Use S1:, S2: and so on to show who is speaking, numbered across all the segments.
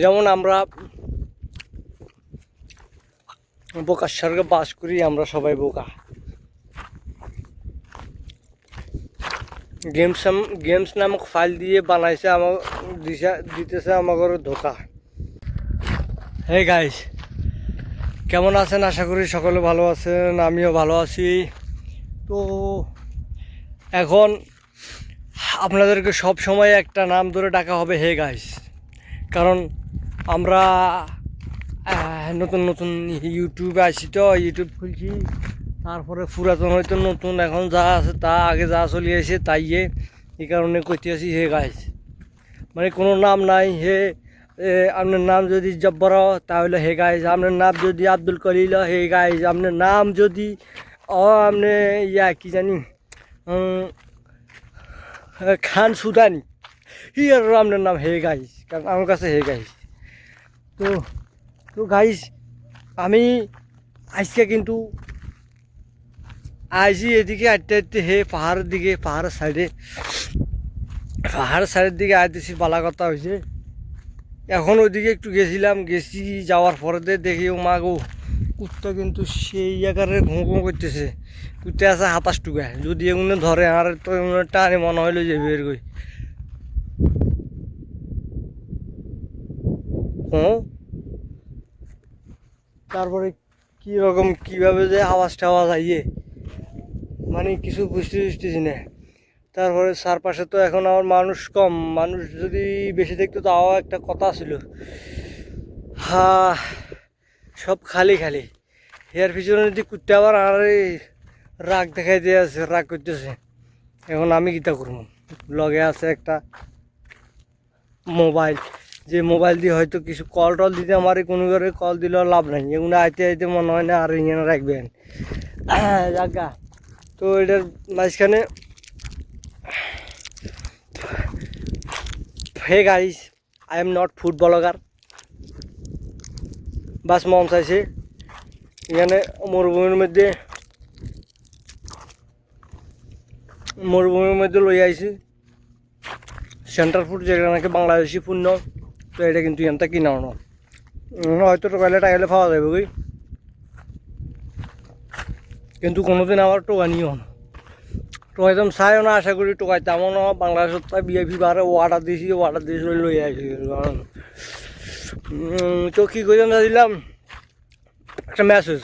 S1: যেমন আমরা বোকার স্বর্গে বাস করি, আমরা সবাই বোকা। গেমস নামক ফাইল দিয়ে বানাইছে আমার দিতেছে আমাদের ধোকা। হে গাইস, কেমন আছেন? আশা করি সকলে ভালো আছেন, আমিও ভালো আছি। তো এখন আপনাদেরকে সব সময় একটা নাম ধরে ডাকা হবে হে গাইস, কারণ আমরা নতুন নতুন ইউটিউবে আসি, তো ইউটিউব খুলছি, তারপরে পুরাতন হয়তো নতুন এখন যা আছে তা আগে যা চলে আসে তাই এই কারণে কইতে আসি হে গাইস। মানে কোনো নাম নাই। আপনার নাম যদি জব্বর তাহলে হে গাইস, আপনার নাম যদি আব্দুল কলিল হে গাইস, আপনার নাম যদি আপনি কি জানি খান সুদানি আর আপনার নাম হে গাইস, কারণ আমার কাছে হে গাইস। তো তো গাইস, আমি আজকে কিন্তু আইসি এদিকে আটতে আটতে পাহাড়ের দিকে, পাহাড়ের সাইডের দিকে আইতেছি। বালা কথা হয়েছে, এখন ওইদিকে একটু গেছি, যাওয়ার পরে দেখি ও মা গো, কুত্তা কিন্তু সেই জায়গায় ঘুঁ ঘুঁ করতেছে। কুত্তা আছে 27 টুকা, যদি এগুলো ধরে আর তো টানে মনে হইলো যে বের কই। তারপরে কিভাবে যে আওয়াজ আইয়ে, মানে কিছু বুঝতেছি না। তারপরে চারপাশে তো এখন আমার মানুষ কম, মানুষ যদি বেশি দেখতো তাও একটা কথা ছিল। সব খালি খালি। এর পিছনে যদি কুত্তে আবার আর রাগ দেখাই দিয়ে আছে, রাগ করতেছে। এখন আমি কিতা করবো? লগে আছে একটা মোবাইল, যে মোবাইল দিয়ে হয়তো কিছু কল টল দিতে, আমার কোনো করে কল দিলেও লাভ নাই, এগুলো আইতে আইতে মনে হয় না আর ইয়ে রাখবেন জায়গা। তো এটার মাঝখানে hey guys, I am not food blogger. বাস মন চাইছে এখানে মরুভূমির মধ্যে লই আইছি সেন্টার ফুড, যেটা নাকি বাংলাদেশি পণ্য। তো এটা কিন্তু এখানটা কিনাও না, হয়তো টোকাইলে টাইলে পাওয়া যাবে ওই, কিন্তু কোনোদিন আমার টোকানিও না, টোকাইতাম চাইও না, আশা করি টোকাইতামও না। বাংলাদেশত তাই বিআইপি বারে অর্ডার দিয়েছি লই আইছি। তো কী করতাম দিলাম একটা মেসেজ,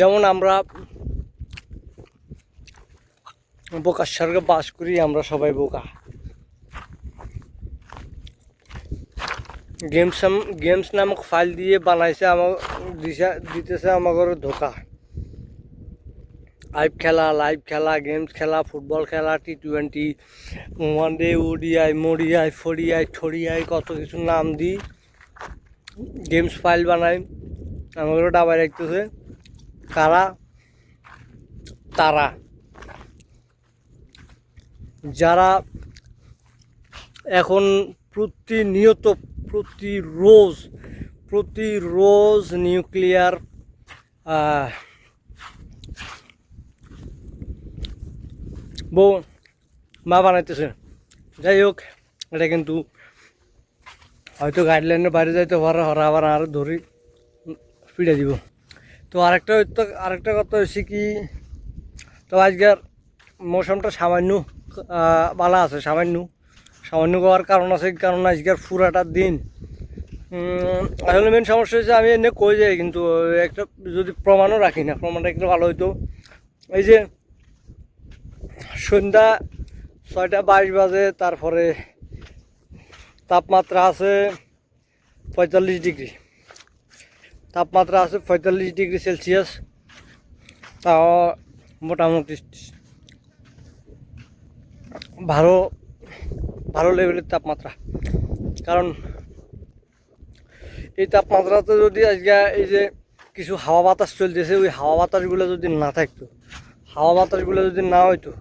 S1: যেমন আমরা বোকার স্বর্গে বাস করি, আমরা সবাই বোকা। গেমস নামক ফাইল দিয়ে বানাইছে দিতেছে আমাদের ধোকা। লাইভ খেলা, গেমস খেলা, ফুটবল খেলা, T20, ওয়ানডে, ওডিআই, মডিআই, ফডিআই, ঠড়িআই, কত কিছু নাম দিই গেমস ফাইল বানাই, আমাদেরও ডাবাই রাখতেছে কারা? তারা যারা এখন প্রতিরোজ নিউক্লিয়ার মা বানাইতেছে। যাই হোক, এটা কিন্তু হয়তো গাইডলাইনের বাইরে যাইতে পারে, হরা আবার আর ধরি ফিরে দিব। তো আরেকটা কথা হচ্ছে কি, তো আজকের মৌসুমটা সামান্য ভালো আছে, সামান্য হওয়ার কারণ আছে, কারণ আজকের পুরাটা দিন আসলে মেন সমস্যা হচ্ছে আমি এনে কই যাই, কিন্তু একটা যদি প্রমাণও রাখি না, প্রমাণটা একটু ভালো হইতো। এই যে সন্ধ্যা 6:22 বাজে, তারপরে তাপমাত্রা আছে 45 ডিগ্রি, তাপমাত্রা আছে 45 ডিগ্রি সেলসিয়াস, তাও মোটামুটি ভালো লেভেলের তাপমাত্রা। কারণ এই তাপমাত্রাতে যদি আজকে এই যে কিছু হাওয়া বাতাস চলতেছে, ওই হাওয়া বাতাসগুলো যদি না থাকতো, যদি না হইতো,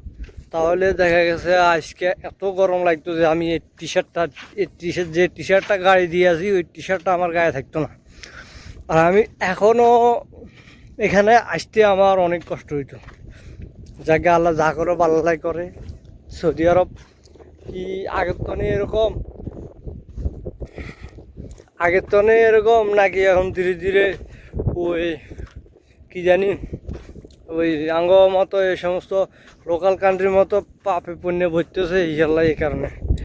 S1: তাহলে দেখা গেছে আজকে এত গরম লাগতো যে আমি এই টি শার্টটা গাড়ি দিয়ে আছি, ওই টি শার্টটা আমার গায়ে থাকতো না। আর আমি এখনও এখানে আসতে আমার অনেক কষ্ট হইতো। যাকে আল্লাহ যা করে পাল্লাই করে। সৌদি আরব কি আগের তনে এরকম, আগের তনে এরকম নাকি এখন ধীরে ধীরে ওই কি জানি ওই আঙ্গ মতো এই সমস্ত লোকাল কান্ট্রির মতো পাপে পুণ্যে ভরতেছে এই কারণে।